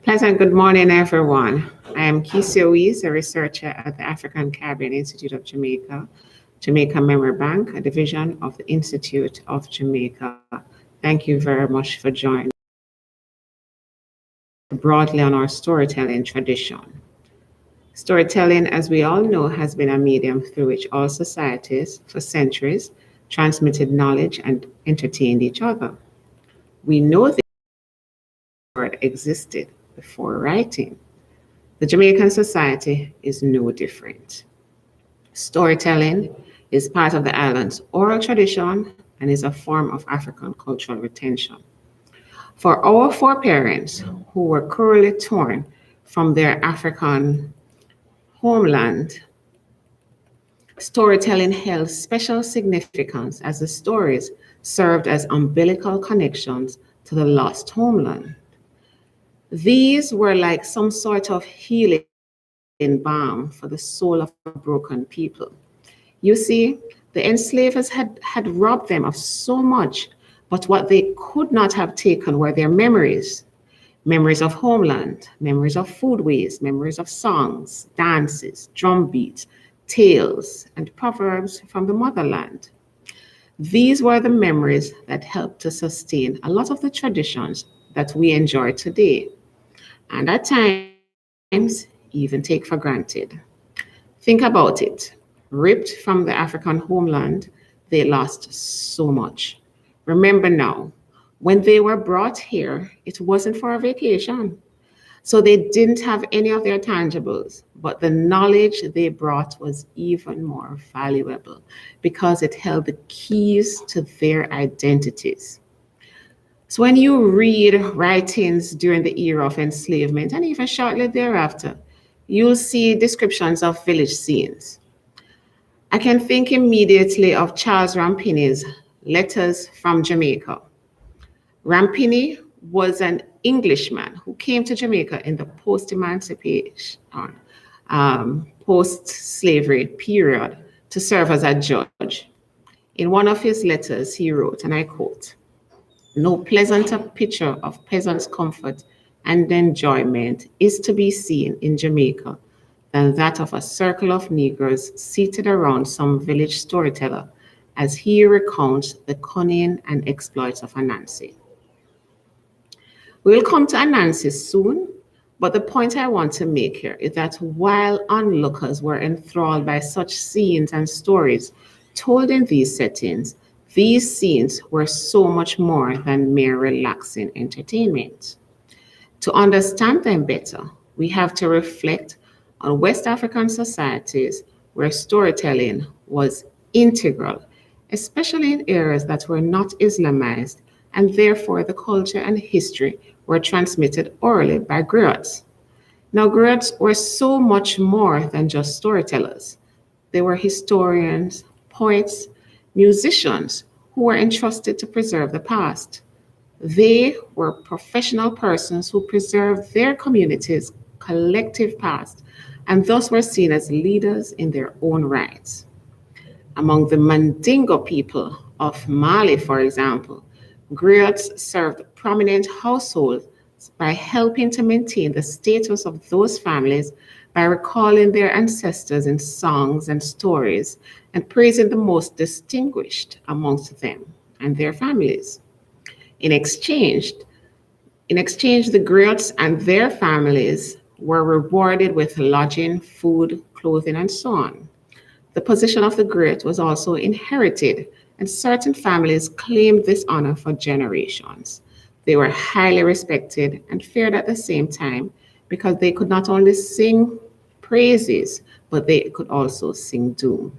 Pleasant good morning, everyone. I am Kisio Weiss, a researcher at the African Caribbean Institute of Jamaica, Jamaica Memory Bank, a division of the Institute of Jamaica. Thank you very much for joining broadly on our storytelling tradition. Storytelling, as we all know, has been a medium through which all societies, for centuries, transmitted knowledge and entertained each other. We know the word existed before writing. The Jamaican society is no different. Storytelling is part of the island's oral tradition and is a form of African cultural retention. For our foreparents who were cruelly torn from their African homeland, storytelling held special significance as the stories served as umbilical connections to the lost homeland. These were like some sort of healing balm for the soul of broken people. You see, the enslavers had robbed them of so much, but what they could not have taken were their memories. Memories of homeland, memories of foodways, memories of songs, dances, drum beats, tales, and proverbs from the motherland. These were the memories that helped to sustain a lot of the traditions that we enjoy today, and at times even take for granted. Think about it. Ripped from the African homeland, they lost so much. Remember now, when they were brought here, it wasn't for a vacation. So they didn't have any of their tangibles, but the knowledge they brought was even more valuable because it held the keys to their identities. So when you read writings during the era of enslavement and even shortly thereafter, you'll see descriptions of village scenes. I can think immediately of Charles Rampini's Letters from Jamaica. Rampini was an Englishman who came to Jamaica in the post-emancipation, post-slavery period to serve as a judge. In one of his letters, he wrote, and I quote, "No pleasanter picture of peasants' comfort and enjoyment is to be seen in Jamaica than that of a circle of Negroes seated around some village storyteller as he recounts the cunning and exploits of Anansi." We'll come to Anansi soon, but the point I want to make here is that while onlookers were enthralled by such scenes and stories told in these scenes were so much more than mere relaxing entertainment. To understand them better, we have to reflect on West African societies where storytelling was integral, especially in areas that were not Islamized, and therefore the culture and history were transmitted orally by griots. Now, griots were so much more than just storytellers. They were historians, poets, musicians who were entrusted to preserve the past. They were professional persons who preserved their community's collective past and thus were seen as leaders in their own rights. Among the Mandingo people of Mali, for example, griots served prominent households by helping to maintain the status of those families by recalling their ancestors in songs and stories and praising the most distinguished amongst them and their families. In exchange, in exchange, the griots and their families were rewarded with lodging, food, clothing, and so on. The position of the griot was also inherited, and certain families claimed this honor for generations. They were highly respected and feared at the same time because they could not only sing praises, but they could also sing doom.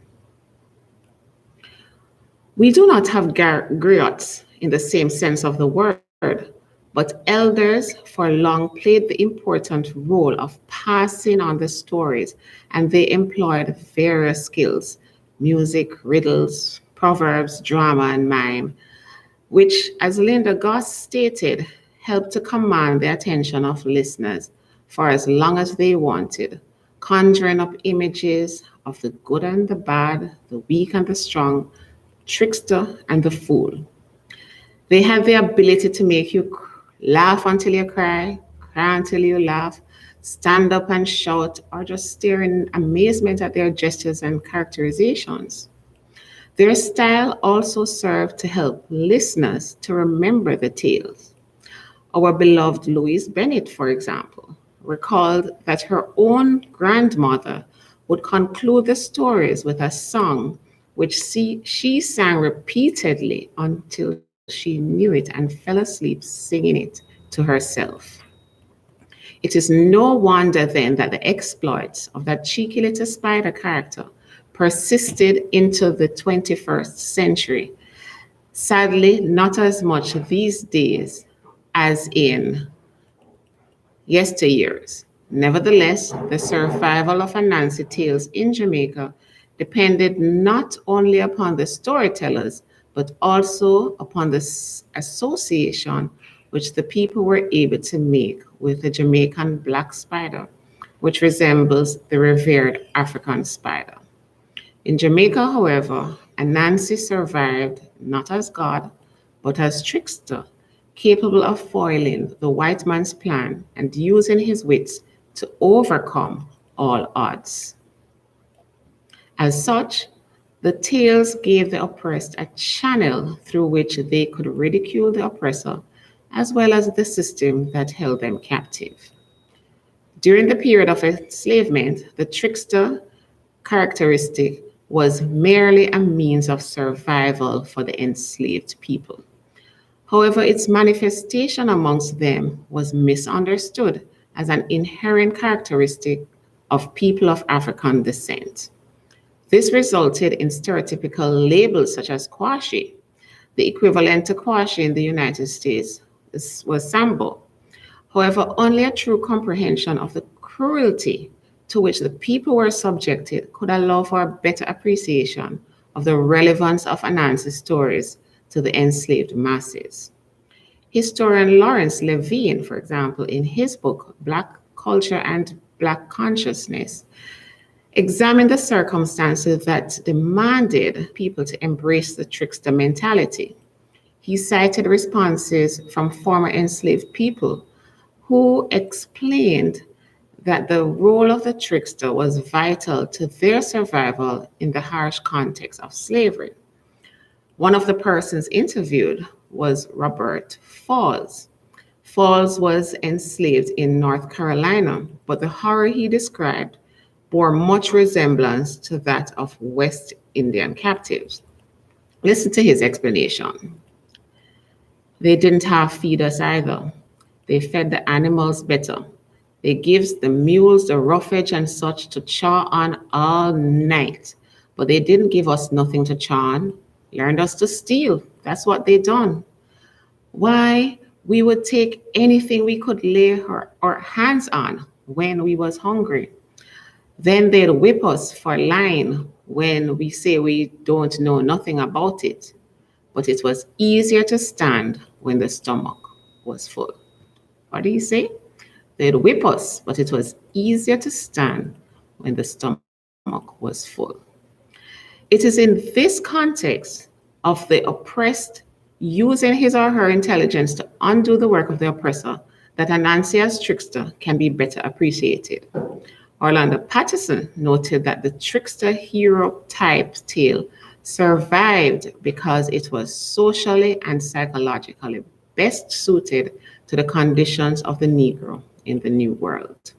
We do not have griots in the same sense of the word, but elders for long played the important role of passing on the stories, and they employed various skills: music, riddles, proverbs, drama, and mime, which, as Linda Goss stated, helped to command the attention of listeners for as long as they wanted, conjuring up images of the good and the bad, the weak and the strong, trickster and the fool. They had the ability to make you laugh until you cry, cry until you laugh, stand up and shout, or just stare in amazement at their gestures and characterizations. Their style also served to help listeners to remember the tales. Our beloved Louise Bennett, for example, recalled that her own grandmother would conclude the stories with a song which she sang repeatedly until she knew it and fell asleep singing it to herself. It is no wonder then that the exploits of that cheeky little spider character persisted into the 21st century. Sadly, not as much these days as in yesteryears. Nevertheless, the survival of Anansi tales in Jamaica depended not only upon the storytellers, but also upon the association which the people were able to make with the Jamaican black spider, which resembles the revered African spider. In Jamaica, however, Anansi survived not as God, but as trickster, capable of foiling the white man's plan and using his wits to overcome all odds. As such, the tales gave the oppressed a channel through which they could ridicule the oppressor, as well as the system that held them captive. During the period of enslavement, the trickster characteristic was merely a means of survival for the enslaved people. However, its manifestation amongst them was misunderstood as an inherent characteristic of people of African descent. This resulted in stereotypical labels such as Kwashi. The equivalent to Kwashi in the United States was Sambo. However, only a true comprehension of the cruelty to which the people were subjected could allow for a better appreciation of the relevance of Anansi's stories to the enslaved masses. Historian Lawrence Levine, for example, in his book Black Culture and Black Consciousness, examined the circumstances that demanded people to embrace the trickster mentality. He cited responses from former enslaved people who explained that the role of the trickster was vital to their survival in the harsh context of slavery. One of the persons interviewed was Robert Falls. Falls was enslaved in North Carolina, but the horror he described bore much resemblance to that of West Indian captives. Listen to his explanation. They didn't half feed us either. They fed the animals better. They gives the mules the roughage and such to chaw on all night. But they didn't give us nothing to chaw on. Learned us to steal. That's what they done. Why, we would take anything we could lay our hands on when we was hungry. Then they'd whip us for lying when we say we don't know nothing about it. But it was easier to stand when the stomach was full. What do you say? They'd whip us, but it was easier to stand when the stomach was full. It is in this context of the oppressed using his or her intelligence to undo the work of the oppressor that Anansi as trickster can be better appreciated. Orlando Patterson noted that the trickster hero type tale survived because it was socially and psychologically best suited to the conditions of the Negro in the New World.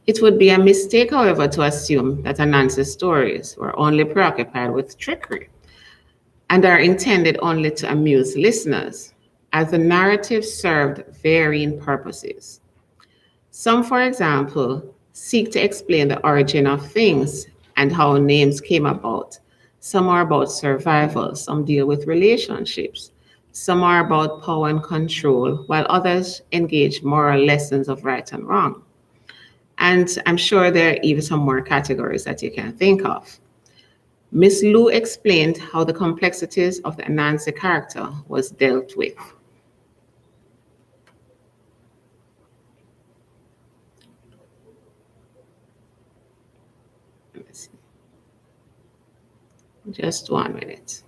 It would be a mistake, however, to assume that Anansi's stories were only preoccupied with trickery and are intended only to amuse listeners, as the narrative served varying purposes. Some, for example, seek to explain the origin of things and how names came about. Some are about survival, some deal with relationships, some are about power and control, while others engage moral lessons of right and wrong. And I'm sure there are even some more categories that you can think of. Miss Lou explained how the complexities of the Anansi character was dealt with. Just 1 minute.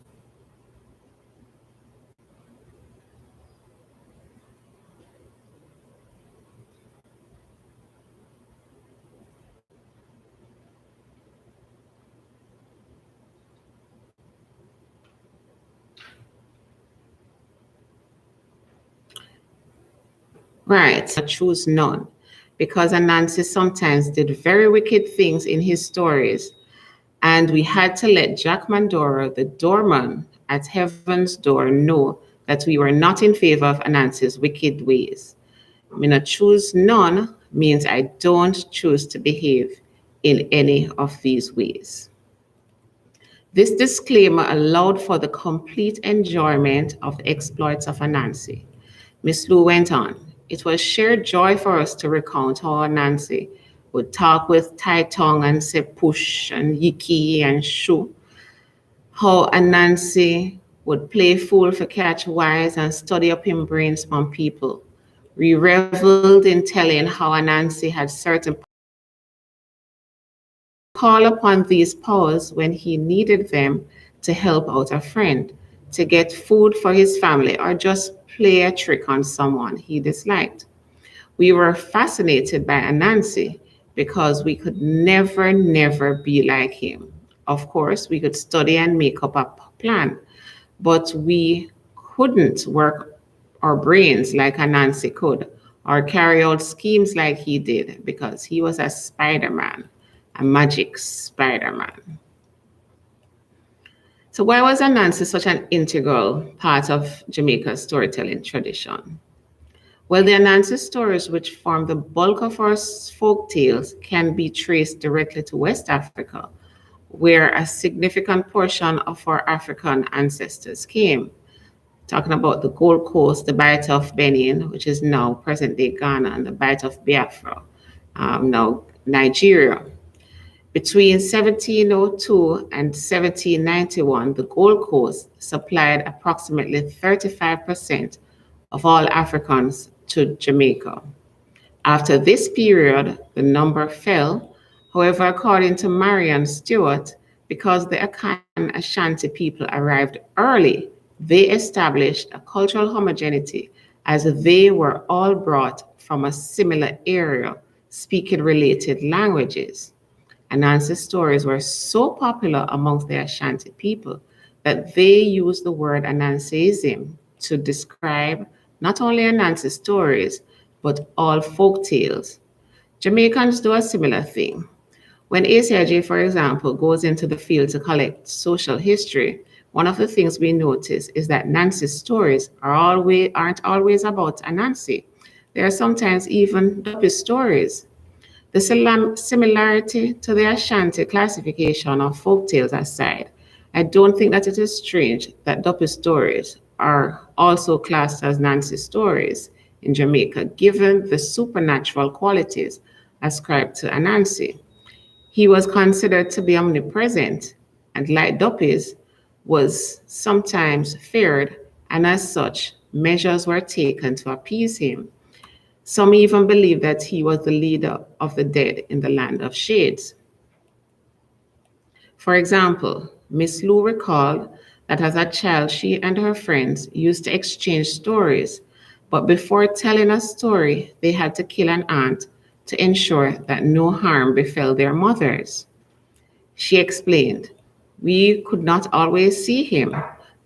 Right, choose none. Because Anansi sometimes did very wicked things in his stories, and we had to let Jack Mandora, the doorman at Heaven's Door, know that we were not in favor of Anansi's wicked ways. Me not choose none means I don't choose to behave in any of these ways. This disclaimer allowed for the complete enjoyment of the exploits of Anansi. Miss Lou went on. It was sheer joy for us to recount how Anansi would talk with Tai Tong and say push and yiki and shoo. How Anansi would play fool for catch wise and study up in brains from people. We reveled in telling how Anansi had certain call upon these powers when he needed them to help out a friend, to get food for his family, or just play a trick on someone he disliked. We were fascinated by Anansi because we could never be like him. Of course, we could study and make up a plan, but we couldn't work our brains like Anansi could or carry out schemes like he did because he was a Spider Man, a magic Spider Man. So, why was Anansi such an integral part of Jamaica's storytelling tradition? Well, the Anansi stories, which form the bulk of our folk tales, can be traced directly to West Africa, where a significant portion of our African ancestors came. Talking about the Gold Coast, the Bight of Benin, which is now present day Ghana, and the Bight of Biafra, now Nigeria. Between 1702 and 1791, the Gold Coast supplied approximately 35% of all Africans to Jamaica. After this period, the number fell. However, according to Marion Stewart, because the Akan Ashanti people arrived early, they established a cultural homogeneity as they were all brought from a similar area, speaking related languages. Anansi stories were so popular amongst the Ashanti people that they used the word Anansiism to describe not only Anansi stories, but all folk tales. Jamaicans do a similar thing. When ACIJ, for example, goes into the field to collect social history, one of the things we notice is that Nancy's stories aren't always about Anansi. There are sometimes even Duppy stories. The similarity to the Ashanti classification of folk tales aside, I don't think that it is strange that Duppy stories are also classed as Nancy stories in Jamaica, given the supernatural qualities ascribed to Anansi. He was considered to be omnipresent, and like Duppy's, was sometimes feared, and as such, measures were taken to appease him. Some even believe that he was the leader of the dead in the land of shades. For example, Miss Lou recalled that as a child, she and her friends used to exchange stories, but before telling a story, they had to kill an ant to ensure that no harm befell their mothers. She explained, we could not always see him,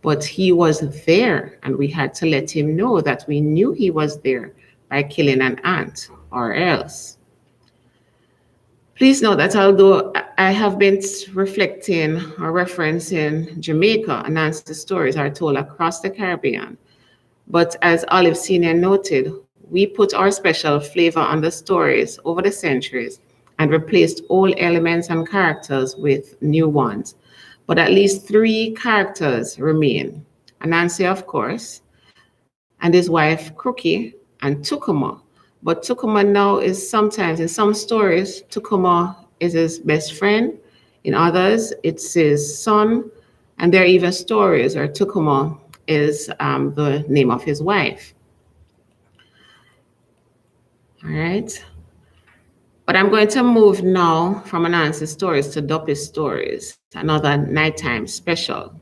but he was there, and we had to let him know that we knew he was there by killing an ant, or else. Please note that although I have been reflecting or referencing Jamaica, Anansi stories are told across the Caribbean. But as Olive Sr. noted, we put our special flavor on the stories over the centuries and replaced old elements and characters with new ones. But at least three characters remain. Anansi, of course, and his wife, Crookie, and Tukuma. But Tukuma now is sometimes, in some stories, Tukuma is his best friend. In others, it's his son. And there are even stories where Tukuma is the name of his wife. All right. But I'm going to move now from Anansi stories to Duppy stories, another nighttime special.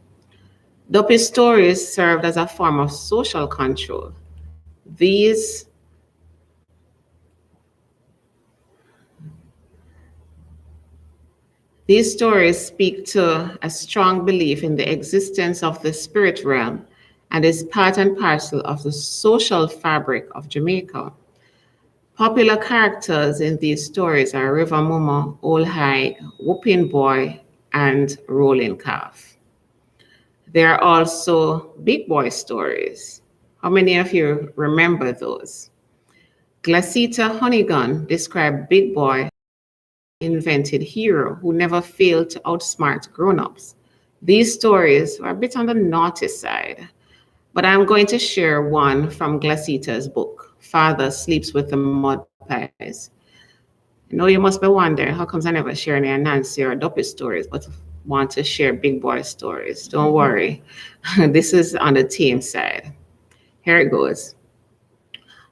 Duppy stories served as a form of social control. These stories speak to a strong belief in the existence of the spirit realm and is part and parcel of the social fabric of Jamaica. Popular characters in these stories are River Mama, Old Hag, Whooping Boy, and Rolling Calf. There are also Big Boy stories. How many of you remember those? Glacita Honeygun described Big Boy, invented hero who never failed to outsmart grown-ups. These stories are a bit on the naughty side, but I'm going to share one from Glacita's book, Father Sleeps with the Mud Pies. I know you must be wondering, how comes I never share any Nancy or Duppy stories, but want to share Big Boy stories? Don't worry. This is on the team side. Here it goes.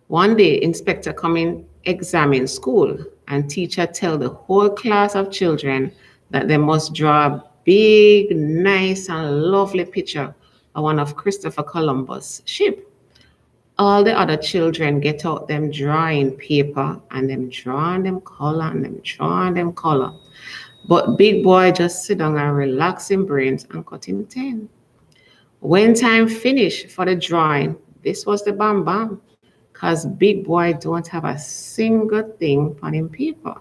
One day, inspector come in, examine school, and teacher tell the whole class of children that they must draw a big, nice, and lovely picture of one of Christopher Columbus' ship. All the other children get out them drawing paper and them drawing them color and them drawing them color. But Big Boy just sit down and relax him brains and cut him 10. When time finished for the drawing, this was the bam bam. Cause Big Boy don't have a single thing on him paper.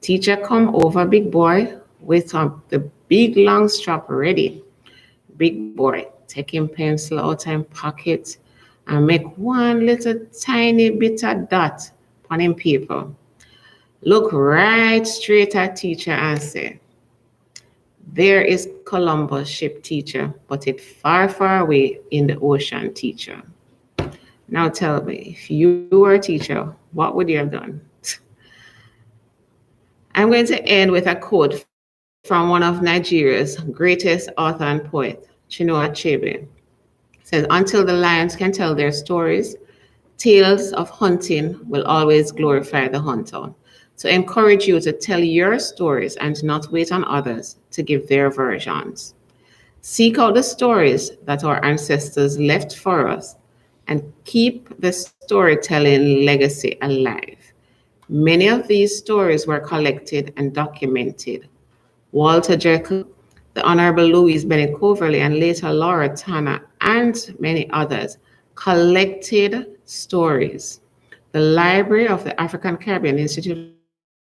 Teacher come over Big Boy with the big long strap ready. Big Boy take him pencil out of pocket and make one little tiny bit of dot on him paper. Look right straight at teacher and say, there is Columbus ship, teacher, but it's far, far away in the ocean, teacher. Now tell me, if you were a teacher, what would you have done? I'm going to end with a quote from one of Nigeria's greatest author and poet, Chinua Achebe. It says, until the lions can tell their stories, tales of hunting will always glorify the hunter. To encourage you to tell your stories and not wait on others to give their versions. Seek out the stories that our ancestors left for us and keep the storytelling legacy alive. Many of these stories were collected and documented. Walter Jekyll, the Honorable Louise Bennett Coverley, and later Laura Tanner, and many others collected stories. The Library of the African Caribbean Institute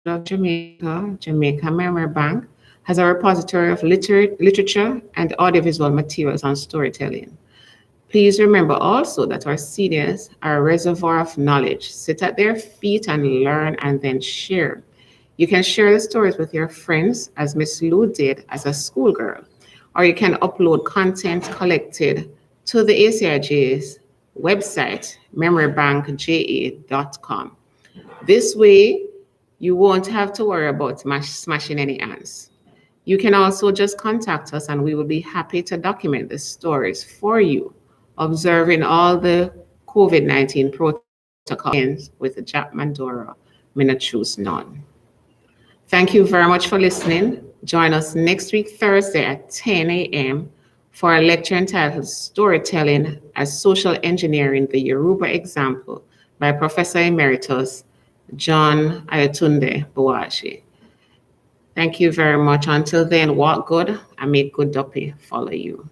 of Jamaica, Jamaica Memory Bank, has a repository of literature and audiovisual materials on storytelling. Please remember also that our seniors are a reservoir of knowledge. Sit at their feet and learn and then share. You can share the stories with your friends, as Miss Lou did as a schoolgirl, or you can upload content collected to the ACIJ's website, memorybankja.com. This way, you won't have to worry about smashing any ants. You can also just contact us and we will be happy to document the stories for you, observing all the COVID-19 protocols with the Jack Mandora, may not choose none. Thank you very much for listening. Join us next week, Thursday at 10 a.m. for a lecture entitled Storytelling as Social Engineering, the Yoruba Example by Professor Emeritus John Ayatunde Boashi. Thank you very much. Until then, walk good and make good duppy follow you.